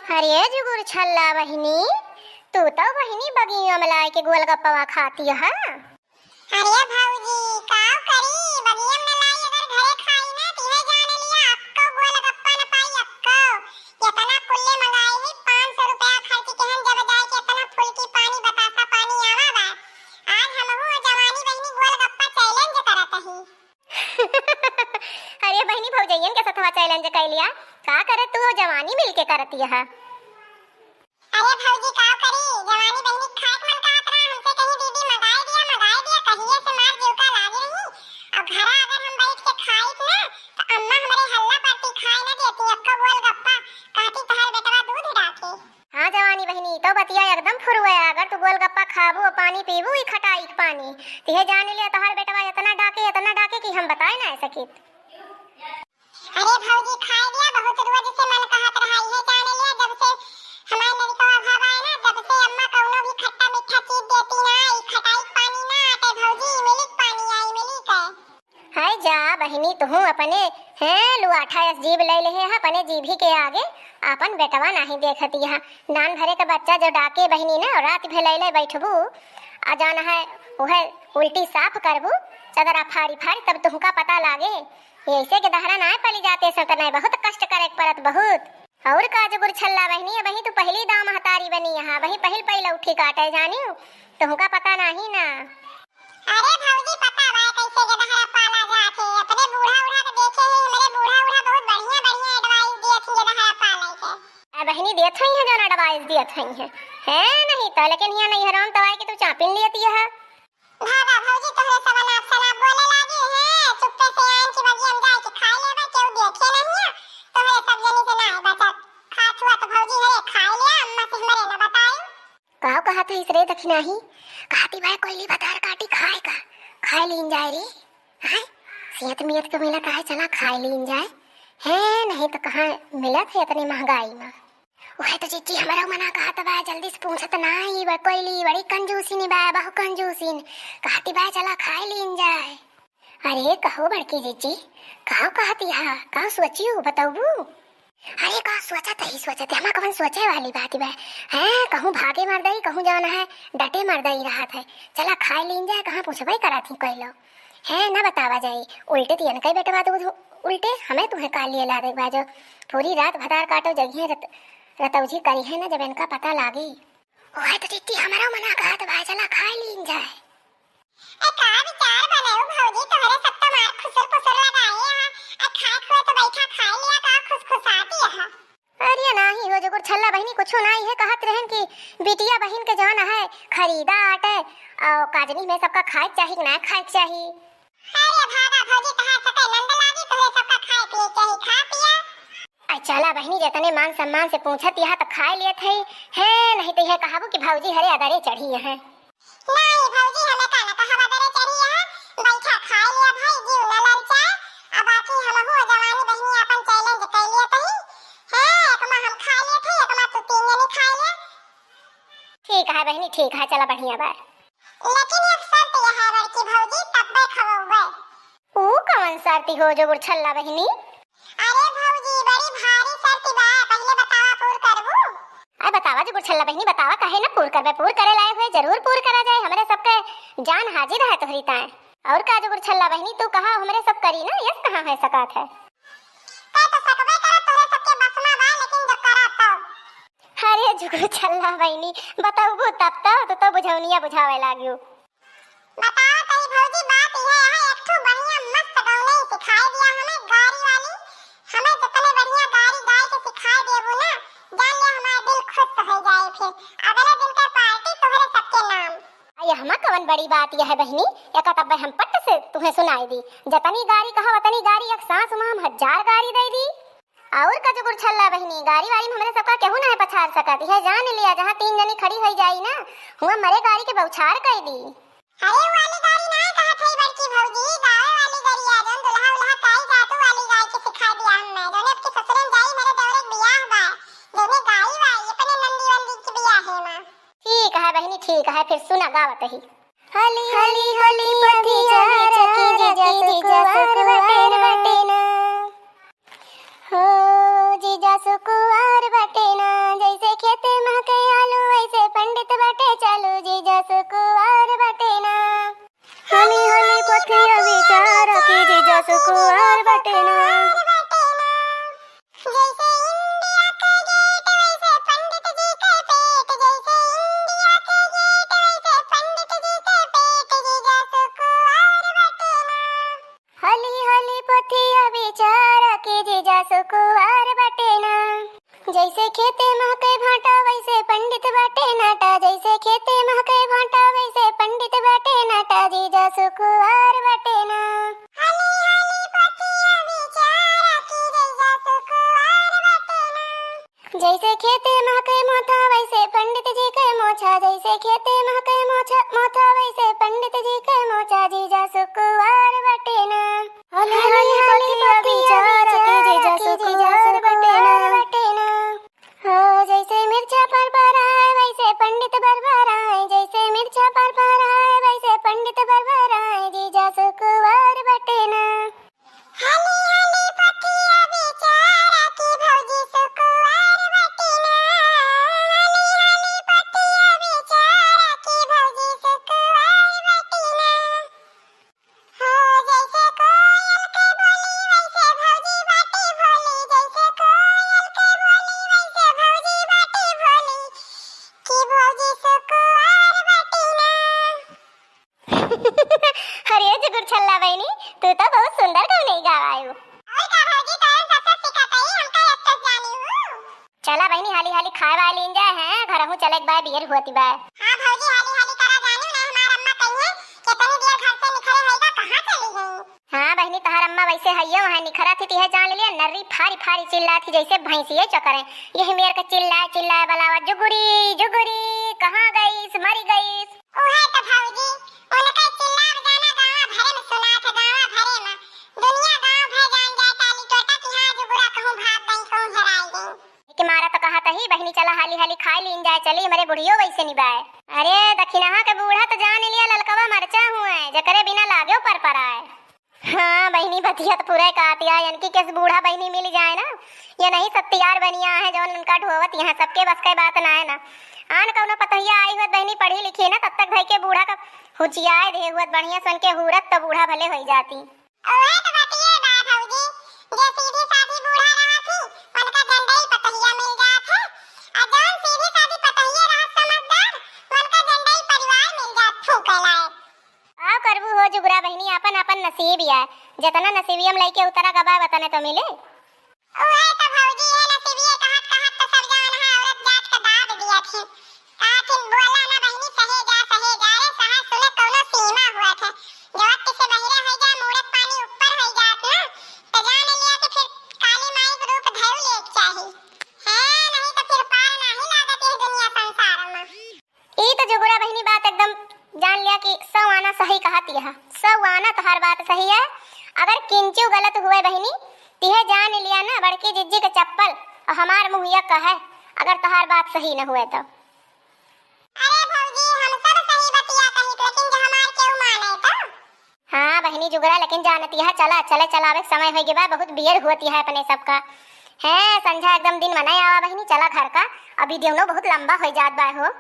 अरे जुगुर छल्ला बहिनी, तू तो बहिनी बगिया में लाई के गोलगप्पा खाती है। अरे भौजी काव करी बगिया में लाई अगर घरे खाई ना तिहे जाने लिया अक्को गोलगप्पा न पाई अक्को इतना कुल्ले मंगाई है 500 रुपया खर्च केहन जब जाए के इतना फुल्की पानी बतासा पानी आवा बा। आज हम हो जवानी बहिनी गोलगप्पा चैलेंज करत ही। अरे बहिनी भौजैयन के साथवा चैलेंज कर लिया का करे तू जवानी मिलके करती है। अरे भौजी काव करी जवानी बहिनी खाए मन कहत रहा हमसे कहीं दीदी मंगाई दिया कहिए से मार जीव का लागे रही अब घरा अगर हम बैठ के खाई ना तो अम्मा हमारे हल्ला पट्टी खाए ना देती अक्का गोलगप्पा कहती तहर बेटवा दूध डाके। हाँ जवानी बहिनी तो बतिया एकदम फुरवे अगर तू गोलगप्पा खाबू और पानी पीबू ई खटाई के पानी तिहे जान लिया तोहर बेटवा इतना डाके कि हम बताए ना सकित। अरे भौजी खाए दिया बहुत रोज से मन कहत रहा है जाने लिया जब से हमारे नरिकवा भाव आए ना जब से अम्मा कौनो भी खट्टा मीठा चीज देती ना ई खटाई पानी ना आते भौजी मिलिक पानी आई मिलिक है। हाय जा बहिनी तू अपने हैं लुआठा जीभ ले ले है अपने जीभी के आगे अपन बेटवा नहीं देखती है। नान भरे का बच्चा जो डाके बहिनी ना रात भर ले बैठबू आ जाना है वह उल्टी साफ करबू चदरा फाड़ी फाड़ी तब तुमका पता लागे ऐसे के दहरा ना पली जाते सत नहीं बहुत कष्ट करे परत बहुत। और का जुगुर छल्ला बहिनी वही तू पहली दाम महतारी बनी यहाँ वही पहल उठी काटे जानी तुमका पता नहीं ना। अरे भौजी पता बा कैसे के दहरा पाला जाथे अपने बूढ़ा उड़ा के देखे है मेरे बूढ़ा उड़ा बहुत बढ़िया एडवाइस दिए थे दहरा पाले के। बहिनी देत हई है जो एडवाइस देत हई है नहीं तो लेकिन यहाँ नहीं हराम तवाई के तू चापिन लेती है। भागा भौजी तोहरे सवन आप सना बोले लागे है चुप्पे से आन की बगिया में जाके खा लेबा केहू देखे नहीं है तोहरे सब जनी से ना बचत खात हुआ तो भौजी हरे खा लिया अम्मा से हमरे ना बताई। काव कहा था इसरे दखिना ही कहती भाई कोई बदार काटी खाए का खाए लीन जाए रे हैं सेहत मियत को मिला कहा चला खाए लीन जाए है नहीं तो कहाँ मिला थे इतनी महंगाई में वह तो जीजी हमारा मना कहा था भाई जल्दी से पूछत ना ही वह कोई ली बड़ी कंजूसी नहीं बा बहु कंजूसी कहती भाई चला खाए लीन जाए। अरे कहो बड़की जीजी कहो कहती है कहो सोचियो बताऊ अरे का सोचत ही सोचत हमारा कौन सोचे वाली बात है हैं कहूँ भागे मर दई कहूँ जाना है डटे मर दई रहा था चला खाए लीन जाए कहाँ पूछबई करा थी कोई लो है ना बतावा जाए उल्टे तियन कई बेटवा दूध उल्टे हमें तुम्हें काल लिए ला दे बाजो पूरी रात भदार काटो जगह रतौजी करी है ना जब इनका पता लागी ओए तो दीदी हमारा मना कहा तो भाई चला खाए लीन जाए। ए का विचार बनाओ भौजी तोहरे सब तो मार खुसर लगाए है आ खाए खुए तो बैठा खाए लिया का खुसखुसाती है। अरे नहीं हो जो छल्ला बहिनी कुछ नहीं है कहत रहन कि बिटिया बहन के जान है खरीदा आटे और काजनी में सबका खाए चाहिए ना खाए चाहिए। अरे भागा भौजी तहां सके नंद लागी तोहरे सबका खाए पिए चाहिए खा पिया। चला बहनी जतने मान सम्मान से पूछत यह तो खाए लिए थे है नहीं तो यह कहाबू कि भौजी हरे अदरे चढ़ी है। नहीं भौजी हमें काना कहा अदरे चढ़ी है बैठा खाए लिया भाई जीव न ललचा अब बाकी हम हो जवानी बहनी अपन चैलेंज कर लिया तही है एकमा हम खा लिए थे एकमा तू तीन जने खा ले। ठीक है बहनी ठीक है चला बढ़िया बार लेकिन एक शर्त यह है लड़की भौजी तब्बे खवोगे। ओ कौन शर्त हो जो छल्ला बहनी? अरे भौजी बड़ी भारी शर्त बा पहले बतावा पूर करबू। अरे बतावा जो छल्ला बहनी बतावा काहे ना पूर करबे पूर करे लाए हुए जरूर पूर करा जाए हमरे सबके जान हाजिर है तोहरी ताए और का जो छल्ला बहनी तू कहा हमरे सब करी ना यस कहां है सकात है ते तो सकबे करे तोरे सबके बस में बा लेकिन जो करा तो। अरे जुगु छल्ला बहनी बताऊ तब तो बुझौनिया बुझावे लागियो। बताओ तई भौजी बात यह है एक ठो बढ़िया मस्त गौने सिखाई दिया हमें गाड़ी वाली हमें जितने बढ़िया गाड़ी गाय के सिखाई देबू ना जान ले हमारा दिल खुश हो जाए फिर अगले दिन का पार्टी तोहरे सबके नाम। ये हमा कवन बड़ी बात यह है बहनी एक तब हम पट से तुम्हें सुनाई दी जतनी गाड़ी कहा वतनी गाड़ी एक सांस में हम 1000 गाड़ी दे दी और का जो छल्ला बहनी गाड़ी वाली हमरे सबका केहू ना पछाड़ सकत है जान लिया जहां 3 जनी खड़ी हो जाई ना हुआ मरे गाड़ी के बौछार कर दी। अरे वाली गाड़ी ना कहा थई बड़की भौजी गावे वाली गाड़ी आ जन दुल्हा उल्हा काई जातू वाली गाय के सिखा दिया हमने जोने के ससुरन जाई मेरे दौरे बियाह बा जोने गाई वाई अपने नंदी वंदी की बियाह है मां। ठीक है बहनी ठीक है फिर सुना गावत ही हली हली हली पथी चकी जीजा सुकुवार बटे ना हो जीजा सुकुवार बटे ना खेते महके भाटा वैसे पंडित बाटे नाटा, जैसे खेते महके भाटा वैसे पंडित बाटे नाटा, जीजा सुकुवार बाटे ना। हली हली पतिया बेचारा की जीजा सुकुवार बाटे ना। जैसे खेते महके मोथा वैसे पंडित जी के मोछा, जैसे खेते महके मोथा वैसे पंडित जी के मोछा, जीजा सुकुवार बाटे ना। हली हली पतिया बेचारा की जीजा सुकुवार बाटे ना। हो जैसे मिर्चा पर आए वैसे पंडित बरबर आए, जैसे मिर्चा पर आए वैसे पंडित बरबर आए, जीजा सुकुवार बाटे ना। हली हली पतिया बेचारा की भौजी सुकुवार बाटे ना। हली हली पतिया बेचारा की भौजी सुकुवार बाटे ना। हो जैसे कोयल के बोली वैसे भौजी बाटे भोली, जैसे कोयल के बोली वैसे भौजी बाटे भोली, की भौजी सुकुवार बाटे ना। अरे जुगुर छल्ला बहनी, तू तो बहुत सुंदर गाने गावायु। और का भौजी तोर सबसे सिखातई हमका एस्टस जानी हूँ। चला बहनी हाली हाली खाए वाली इंजा है, घर हूँ चले बाय बियर हुआती बाय। हाँ भौजी हाली हाली करा जानी ना, हमार अम्मा कहिए कि तनी बिया घर से निखरे हैगा कहाँ चली गई। हाँ बहनी तहार अम्मा वैसे हइयो है, निखरा थी तिहे जान लिया, नर्री फारी फारी चिल्लाती जैसे भैंसिए चकरे। यही मेर के चिल्लाए बलावा, जुगुरी जुगुरी कहाँ गईस, मरी गईस। ओहे तो भौजी उनका चिल्ला बजाना गाँव भरे में सुना था, गाँव भरे में दुनिया गाँव भर जान जाए ताली टोटा कि हाँ जुगुरा कहूँ भाग गई कहूँ हेराई गई। कि मारा तो कहा तही बहनी चला हाली हाली खाई लीन जाए, चली हमारे बुढ़ियो वैसे निभाए। अरे दखिनहा के बूढ़ा तो जान लिया ललकवा मरचा हुए जकरे बिना लागो पर आए। हाँ बहनी बतिया तो पूरा कातिया, यानी किस बूढ़ा बहनी मिल जाए ना, ये नहीं सब तैयार बनिया है जौन उनका ढोवत यहाँ सबके बस के बात ना है ना। आन कौनो पतहिया आई हुत बहनी पढ़ी लिखी है ना, तब तक भाई के बूढ़ा का हुचियाए दे हुत बढ़िया सुन के हुरत तो बूढ़ा भले हो जाती। ओहे तो बतिए बा भौजी, जे सीधी सादी बूढ़ा रहा थी उनका गंडई पतहिया मिल जात है, और जौन सीधी सादी पतहिया रहा समझदार उनका गंडई परिवार मिल जात फूके लायक। आओ करबू हो जुगरा बहनी, अपन अपन नसीब है, जितना नसीबियम लेके उतरा गबाए वतने तो मिले। ओहे तो भौजी है नसीबिये कहत कहत तो सब जान है औरत जात का दाद दिया थी। आखिर बोला ना बहनी सहे जा रे सहा सुने कौनो सीमा हुआ था। जब किसे बहिरे हो जा मूरत पानी ऊपर हो जात ना, तो जान लिया कि फिर काली माई के रूप धर लेक चाही है, नहीं तो फिर पार नहीं लागत इस दुनिया संसार में। ई तो जुगरा बहनी बात एकदम जान लिया कि सौ आना सही कहती है, सौ आना तहार बात सही है। अगर किंचू गलत हुए बहनी तिहे जान लिया ना बड़की जिज्जी के चप्पल और हमार मुहिया का है, अगर तहार बात सही न हुए तो। अरे भौजी हम सब सही बतिया कही, लेकिन जो हमार केहू माने तो। हाँ बहनी जुगरा लेकिन जानती है, चला चले चलावे समय हो गया, बहुत बियर होती है अपने सबका है। संझा एकदम दिन मनाया आवा बहनी, चला घर का, अभी देवनो बहुत लंबा हो जात बा हो।